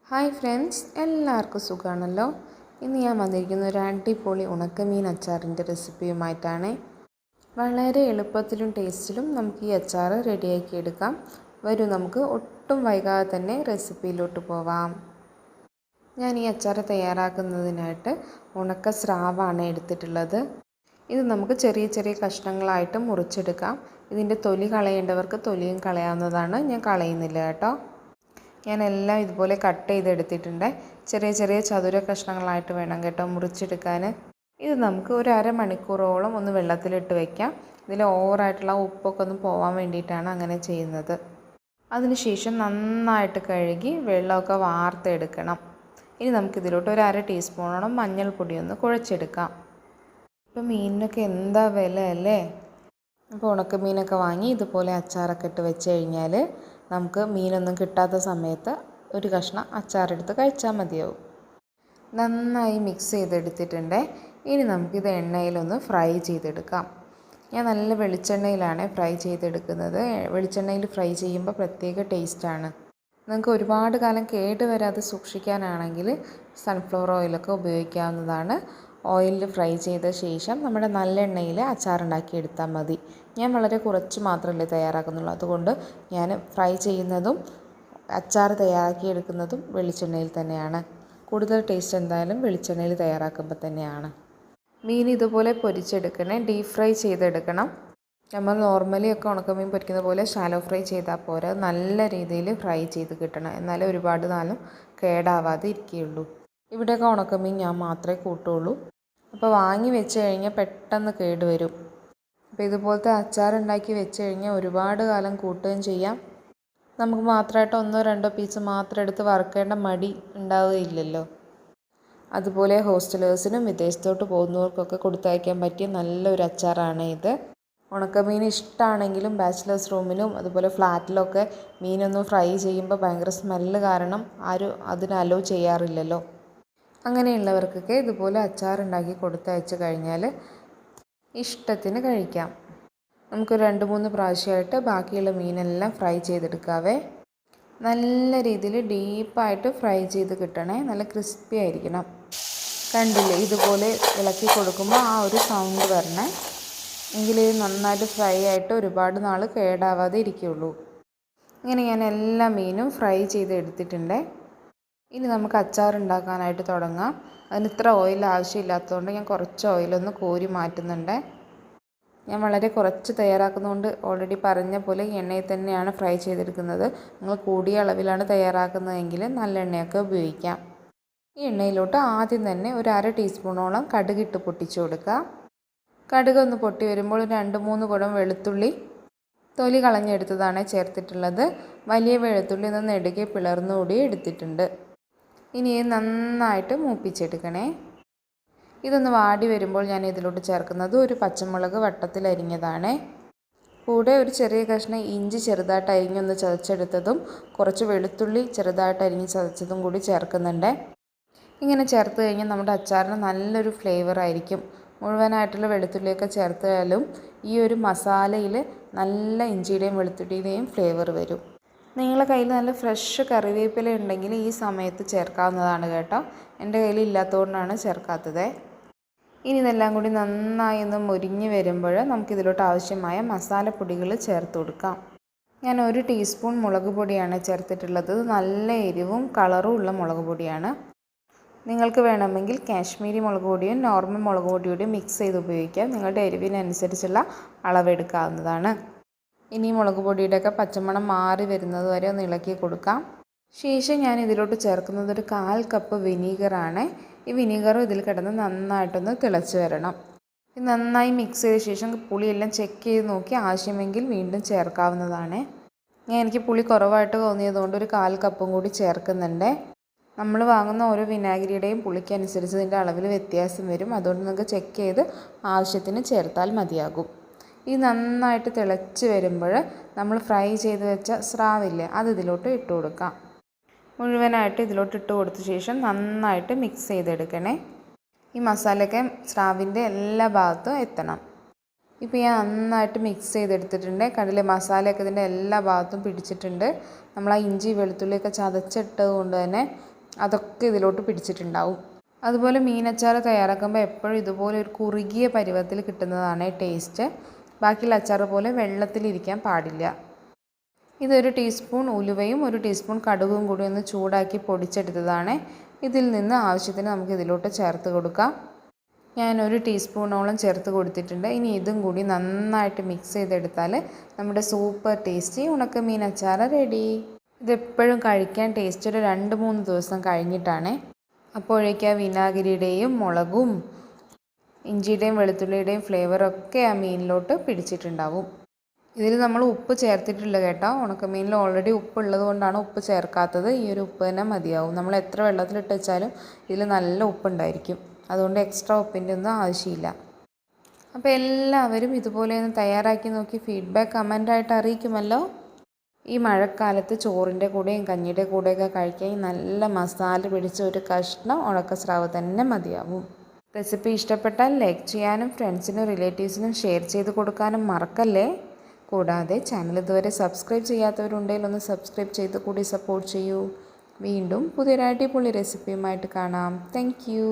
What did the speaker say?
Hi friends, എല്ലാവർക്കും സുഖമാണല്ലോ. ഇന്ന് ഞാൻ വന്നിരിക്കുന്ന ഒരു അടിപൊളി ഉണക്കമീൻ അച്ചാറിൻ്റെ റെസിപ്പിയുമായിട്ടാണ്. വളരെ എളുപ്പത്തിലും ടേസ്റ്റിലും നമുക്ക് ഈ അച്ചാർ റെഡിയാക്കി എടുക്കാം. വരൂ, നമുക്ക് ഒട്ടും വൈകാതെ തന്നെ റെസിപ്പിയിലോട്ട് പോവാം. ഞാൻ ഈ അച്ചാർ തയ്യാറാക്കുന്നതിനായിട്ട് ഉണക്ക സ്രാവാണ് എടുത്തിട്ടുള്ളത്. ഇത് നമുക്ക് ചെറിയ ചെറിയ കഷ്ണങ്ങളായിട്ട് മുറിച്ചെടുക്കാം. ഇതിൻ്റെ തൊലി കളയേണ്ടവർക്ക് തൊലിയും കളയാവുന്നതാണ്. ഞാൻ കളയുന്നില്ല കേട്ടോ. ഞാൻ എല്ലാം ഇതുപോലെ കട്ട് ചെയ്തെടുത്തിട്ടുണ്ട്. ചെറിയ ചെറിയ ചതുര കഷ്ണങ്ങളായിട്ട് വേണം കേട്ടോ മുറിച്ചെടുക്കാൻ. ഇത് നമുക്ക് ഒരു അരമണിക്കൂറോളം ഒന്ന് വെള്ളത്തിലിട്ട് വയ്ക്കാം. ഇതിൽ ഓവറായിട്ടുള്ള ഉപ്പൊക്കെ ഒന്ന് പോകാൻ വേണ്ടിയിട്ടാണ് അങ്ങനെ ചെയ്യുന്നത്. അതിനുശേഷം നന്നായിട്ട് കഴുകി വെള്ളമൊക്കെ വാർത്തെടുക്കണം. ഇനി നമുക്കിതിലോട്ട് ഒരു അര ടീസ്പൂണോളം മഞ്ഞൾപ്പൊടി ഒന്ന് കുഴച്ചെടുക്കാം. ഇപ്പം മീനിനൊക്കെ എന്താ വില അല്ലേ. അപ്പോൾ ഉണക്കമീനൊക്കെ വാങ്ങി ഇതുപോലെ അച്ചാറൊക്കെ ഇട്ട് വെച്ച് കഴിഞ്ഞാൽ നമുക്ക് മീനൊന്നും കിട്ടാത്ത സമയത്ത് ഒരു കഷ്ണം അച്ചാറെടുത്ത് കഴിച്ചാൽ മതിയാവും. നന്നായി മിക്സ് ചെയ്തെടുത്തിട്ടുണ്ട്. ഇനി നമുക്കിത് എണ്ണയിലൊന്ന് ഫ്രൈ ചെയ്തെടുക്കാം. ഞാൻ നല്ല വെളിച്ചെണ്ണയിലാണ് ഫ്രൈ ചെയ്തെടുക്കുന്നത്. വെളിച്ചെണ്ണയിൽ ഫ്രൈ ചെയ്യുമ്പോൾ പ്രത്യേക ടേസ്റ്റാണ്. നിങ്ങൾക്ക് ഒരുപാട് കാലം കേടുവരാതെ സൂക്ഷിക്കാനാണെങ്കിൽ സൺഫ്ലവർ ഓയിലൊക്കെ ഉപയോഗിക്കാവുന്നതാണ്. ഓയിലിൽ ഫ്രൈ ചെയ്ത ശേഷം നമ്മുടെ നല്ലെണ്ണയിൽ അച്ചാറുണ്ടാക്കി എടുത്താൽ മതി. ഞാൻ വളരെ കുറച്ച് മാത്രമല്ലേ തയ്യാറാക്കുന്നുള്ളൂ. അതുകൊണ്ട് ഞാൻ ഫ്രൈ ചെയ്യുന്നതും അച്ചാർ തയ്യാറാക്കിയെടുക്കുന്നതും വെളിച്ചെണ്ണയിൽ തന്നെയാണ്. കൂടുതൽ ടേസ്റ്റ് എന്തായാലും വെളിച്ചെണ്ണയിൽ തയ്യാറാക്കുമ്പോൾ തന്നെയാണ്. മീൻ ഇതുപോലെ പൊരിച്ചെടുക്കണേ, ഡീപ് ഫ്രൈ ചെയ്തെടുക്കണം. നമ്മൾ നോർമലി ഒക്കെ ഉണക്കമീൻ പൊരിക്കുന്ന പോലെ ഷാലോ ഫ്രൈ ചെയ്താൽ പോരാ, നല്ല രീതിയിൽ ഫ്രൈ ചെയ്ത് കിട്ടണം. എന്നാലേ ഒരുപാട് നാളും കേടാവാതെ ഇരിക്കുകയുള്ളൂ. ഇവിടെയൊക്കെ ഉണക്കമീൻ ഞാൻ മാത്രമേ കൂട്ടുള്ളൂ. അപ്പോൾ വാങ്ങി വെച്ച് കഴിഞ്ഞാൽ പെട്ടെന്ന് കേടുവരും. അപ്പോൾ ഇതുപോലത്തെ അച്ചാറുണ്ടാക്കി വെച്ച് കഴിഞ്ഞാൽ ഒരുപാട് കാലം കൂട്ടുകയും ചെയ്യാം. നമുക്ക് മാത്രമായിട്ട് 1-2 പീസ് മാത്രം എടുത്ത് വറുക്കേണ്ട മടി ഉണ്ടാവുകയില്ലല്ലോ. അതുപോലെ ഹോസ്റ്റലേഴ്സിനും വിദേശത്തോട്ട് പോകുന്നവർക്കൊക്കെ കൊടുത്തയക്കാൻ പറ്റിയ നല്ലൊരു അച്ചാറാണ് ഇത്. ഉണക്കമീൻ ഇഷ്ടമാണെങ്കിലും ബാച്ചിലേഴ്സ് റൂമിലും അതുപോലെ ഫ്ലാറ്റിലൊക്കെ മീനൊന്നും ഫ്രൈ ചെയ്യുമ്പോൾ ഭയങ്കര സ്മെല്ല് കാരണം ആരും അതിന് അലോ ചെയ്യാറില്ലല്ലോ. അങ്ങനെയുള്ളവർക്കൊക്കെ ഇതുപോലെ അച്ചാറുണ്ടാക്കി കൊടുത്തയച്ച് കഴിഞ്ഞാൽ ഇഷ്ടത്തിന് കഴിക്കാം. നമുക്ക് 2-3 പ്രാവശ്യമായിട്ട് ബാക്കിയുള്ള മീനെല്ലാം ഫ്രൈ ചെയ്തെടുക്കാവേ. നല്ല രീതിയിൽ ഡീപ്പായിട്ട് ഫ്രൈ ചെയ്ത് കിട്ടണേ, നല്ല ക്രിസ്പി ആയിരിക്കണം. കണ്ടില്ലേ, ഇതുപോലെ ഇളക്കി കൊടുക്കുമ്പോൾ ആ ഒരു സൗണ്ട് വരണേ, എങ്കിലേ നന്നായിട്ട് ഫ്രൈ ആയിട്ട് ഒരുപാട് നാൾ കേടാവാതെ ഇരിക്കുകയുള്ളൂ. ഇങ്ങനെ ഞാൻ എല്ലാ മീനും ഫ്രൈ ചെയ്ത് എടുത്തിട്ടുണ്ട്. ഇനി നമുക്ക് അച്ചാർ ഉണ്ടാക്കാനായിട്ട് തുടങ്ങാം. അതിന് ഇത്ര ഓയിൽ ആവശ്യമില്ലാത്തതുകൊണ്ട് ഞാൻ കുറച്ച് ഓയിലൊന്ന് കോരി മാറ്റുന്നുണ്ട്. ഞാൻ വളരെ കുറച്ച് തയ്യാറാക്കുന്നതുകൊണ്ട് ഓൾറെഡി പറഞ്ഞ പോലെ എണ്ണയിൽ തന്നെയാണ് ഫ്രൈ ചെയ്തെടുക്കുന്നത്. നിങ്ങൾ കൂടിയ അളവിലാണ് തയ്യാറാക്കുന്നതെങ്കിൽ നല്ല എണ്ണയൊക്കെ ഉപയോഗിക്കാം. ഈ എണ്ണയിലോട്ട് ആദ്യം തന്നെ ഒരു അര ടീസ്പൂണോളം കടുകിട്ട് പൊട്ടിച്ചു കൊടുക്കുക. കടുക് ഒന്ന് പൊട്ടി വരുമ്പോൾ 2-3 കുടം വെളുത്തുള്ളി തൊലി കളഞ്ഞെടുത്തതാണ് ചേർത്തിട്ടുള്ളത്. വലിയ വെളുത്തുള്ളി ഒന്ന് നെടുകെ പിളർന്നുകൂടി എടുത്തിട്ടുണ്ട്. ഇനി നന്നായിട്ട് മൂപ്പിച്ചെടുക്കണേ. ഇതൊന്ന് വാടി വരുമ്പോൾ ഞാൻ ഇതിലോട്ട് ചേർക്കുന്നത് ഒരു പച്ചമുളക് വട്ടത്തിൽ അരിഞ്ഞതാണ്. കൂടെ ഒരു ചെറിയ കഷ്ണം ഇഞ്ചി ചെറുതായിട്ട് അരിഞ്ഞൊന്ന് ചതച്ചെടുത്തതും കുറച്ച് വെളുത്തുള്ളി ചെറുതായിട്ട് അരിഞ്ഞ് ചതച്ചതും കൂടി ചേർക്കുന്നുണ്ട്. ഇങ്ങനെ ചേർത്ത് കഴിഞ്ഞാൽ നമ്മുടെ അച്ചാറിന് നല്ലൊരു ഫ്ലേവർ ആയിരിക്കും. മുഴുവനായിട്ടുള്ള വെളുത്തുള്ളിയൊക്കെ ചേർത്താലും ഈ ഒരു മസാലയിൽ നല്ല ഇഞ്ചിയുടെയും വെളുത്തുള്ളിയുടെയും ഫ്ലേവർ വരും. നിങ്ങളുടെ കയ്യിൽ നല്ല ഫ്രഷ് കറിവേപ്പില ഉണ്ടെങ്കിൽ ഈ സമയത്ത് ചേർക്കാവുന്നതാണ് കേട്ടോ. എൻ്റെ കയ്യിൽ ഇല്ലാത്തതുകൊണ്ടാണ് ചേർക്കാത്തത്. ഇനി ഇതെല്ലാം കൂടി നന്നായി ഒന്ന് മുരിഞ്ഞ് വരുമ്പോൾ നമുക്കിതിലോട്ട് ആവശ്യമായ മസാലപ്പൊടികൾ ചേർത്ത് കൊടുക്കാം. ഞാൻ 1 ടീസ്പൂൺ മുളക് പൊടിയാണ് ചേർത്തിട്ടുള്ളത്. നല്ല എരിവും കളറും ഉള്ള മുളക് പൊടിയാണ്. നിങ്ങൾക്ക് വേണമെങ്കിൽ കാശ്മീരി മുളക് പൊടിയും നോർമൽ മുളക് പൊടിയോടും മിക്സ് ചെയ്ത് ഉപയോഗിക്കാം. നിങ്ങളുടെ എരിവിനനുസരിച്ചുള്ള അളവെടുക്കാവുന്നതാണ്. ഇനി മുളക് പൊടിയുടെയൊക്കെ പച്ചമണം മാറി വരുന്നത് വരെ ഒന്ന് ഇളക്കി കൊടുക്കാം. ശേഷം ഞാൻ ഇതിലോട്ട് ചേർക്കുന്നത് ഒരു 1/4 കപ്പ് വിനീഗറാണ്. ഈ വിനീഗറും ഇതിൽ കിടന്ന് നന്നായിട്ടൊന്ന് തിളച്ച് വരണം. ഇത് നന്നായി മിക്സ് ചെയ്ത ശേഷം പുളിയെല്ലാം ചെക്ക് ചെയ്ത് നോക്കി ആവശ്യമെങ്കിൽ വീണ്ടും ചേർക്കാവുന്നതാണ്. എനിക്ക് പുളി കുറവായിട്ട് തോന്നിയതുകൊണ്ട് ഒരു 1/4 കപ്പും കൂടി ചേർക്കുന്നുണ്ട്. നമ്മൾ വാങ്ങുന്ന ഓരോ വിനാഗിരിയുടെയും പുളിക്കനുസരിച്ച് ഇതിൻ്റെ അളവിൽ വ്യത്യാസം വരും. അതുകൊണ്ട് നിങ്ങൾക്ക് ചെക്ക് ചെയ്ത് ആവശ്യത്തിന് ചേർത്താൽ മതിയാകും. ഈ നന്നായിട്ട് തിളച്ച് വരുമ്പോൾ നമ്മൾ ഫ്രൈ ചെയ്ത് വെച്ച സ്രാവില്ലേ, അത് ഇതിലോട്ട് ഇട്ട് കൊടുക്കാം. മുഴുവനായിട്ട് ഇതിലോട്ട് ഇട്ട് കൊടുത്ത ശേഷം നന്നായിട്ട് മിക്സ് ചെയ്തെടുക്കണേ. ഈ മസാലയൊക്കെ സ്രാവിൻ്റെ എല്ലാ ഭാഗത്തും എത്തണം. ഇപ്പോൾ ഞാൻ നന്നായിട്ട് മിക്സ് ചെയ്തെടുത്തിട്ടുണ്ട്. കണ്ടില്ലേ, മസാലയൊക്കെ ഇതിൻ്റെ എല്ലാ ഭാഗത്തും പിടിച്ചിട്ടുണ്ട്. നമ്മൾ ആ ഇഞ്ചി വെളുത്തുള്ളിയൊക്കെ ചതച്ചിട്ടത് കൊണ്ട് തന്നെ അതൊക്കെ ഇതിലോട്ട് പിടിച്ചിട്ടുണ്ടാവും. അതുപോലെ മീനച്ചാർ തയ്യാറാക്കുമ്പോൾ എപ്പോഴും ഇതുപോലെ ഒരു കുറുകിയ പരുവത്തിൽ കിട്ടുന്നതാണ് ടേസ്റ്റ്. ബാക്കിയുള്ള അച്ചാർ പോലെ വെള്ളത്തിലിരിക്കാൻ പാടില്ല. ഇതൊരു ടീസ്പൂൺ ഉലുവയും 1 ടീസ്പൂൺ കടുകും കൂടി ഒന്ന് ചൂടാക്കി പൊടിച്ചെടുത്തതാണ്. ഇതിൽ നിന്ന് ആവശ്യത്തിന് നമുക്ക് ഇതിലോട്ട് ചേർത്ത് കൊടുക്കാം. ഞാൻ 1 ടീസ്പൂണോളം ചേർത്ത് കൊടുത്തിട്ടുണ്ട്. ഇനി ഇതും കൂടി നന്നായിട്ട് മിക്സ് ചെയ്തെടുത്താൽ നമ്മുടെ സൂപ്പർ ടേസ്റ്റി ഉണക്കമീൻ അച്ചാർ റെഡി. ഇതെപ്പോഴും കഴിക്കാൻ ടേസ്റ്റ് ഒരു 2-3 ദിവസം കഴിഞ്ഞിട്ടാണ്. അപ്പോഴേക്കും ആ വിനാഗിരിയുടെയും മുളകും ഇഞ്ചിയുടെയും വെളുത്തുള്ളിയുടെയും ഫ്ലേവറൊക്കെ ആ മീനിലോട്ട് പിടിച്ചിട്ടുണ്ടാവും. ഇതിൽ നമ്മൾ ഉപ്പ് ചേർത്തിട്ടില്ല കേട്ടോ. ഉണക്കമീനിൽ ഓൾറെഡി ഉപ്പ് ഉള്ളത് കൊണ്ടാണ് ഉപ്പ് ചേർക്കാത്തത്. ഈ ഒരു ഉപ്പ് തന്നെ മതിയാവും. നമ്മൾ എത്ര വെള്ളത്തിലിട്ട് വെച്ചാലും ഇതിൽ നല്ല ഉപ്പുണ്ടായിരിക്കും. അതുകൊണ്ട് എക്സ്ട്രാ ഉപ്പിൻ്റെ ഒന്നും ആവശ്യമില്ല. അപ്പോൾ എല്ലാവരും ഇതുപോലെ ഒന്ന് തയ്യാറാക്കി നോക്കി ഫീഡ്ബാക്ക് കമൻ്റായിട്ട് അറിയിക്കുമല്ലോ. ഈ മഴക്കാലത്ത് ചോറിൻ്റെ കൂടെയും കഞ്ഞിയുടെ കൂടെയൊക്കെ കഴിക്കാൻ നല്ല മസാല പിടിച്ച ഒരു കഷ്ണം ഉണക്കസ്രാവ് തന്നെ മതിയാവും. റെസിപ്പി ഇഷ്ടപ്പെട്ടാൽ ലൈക്ക് ചെയ്യാനും ഫ്രണ്ട്സിനും റിലേറ്റീവ്സിനും ഷെയർ ചെയ്ത് കൊടുക്കാനും മറക്കല്ലേ. കൂടാതെ ചാനൽ ഇതുവരെ സബ്സ്ക്രൈബ് ചെയ്യാത്തവരുണ്ടെങ്കിൽ ഒന്ന് സബ്സ്ക്രൈബ് ചെയ്ത് കൂടി സപ്പോർട്ട് ചെയ്യൂ. വീണ്ടും പുതിയൊരു അടിപൊളി റെസിപ്പിയുമായിട്ട് കാണാം. Thank you.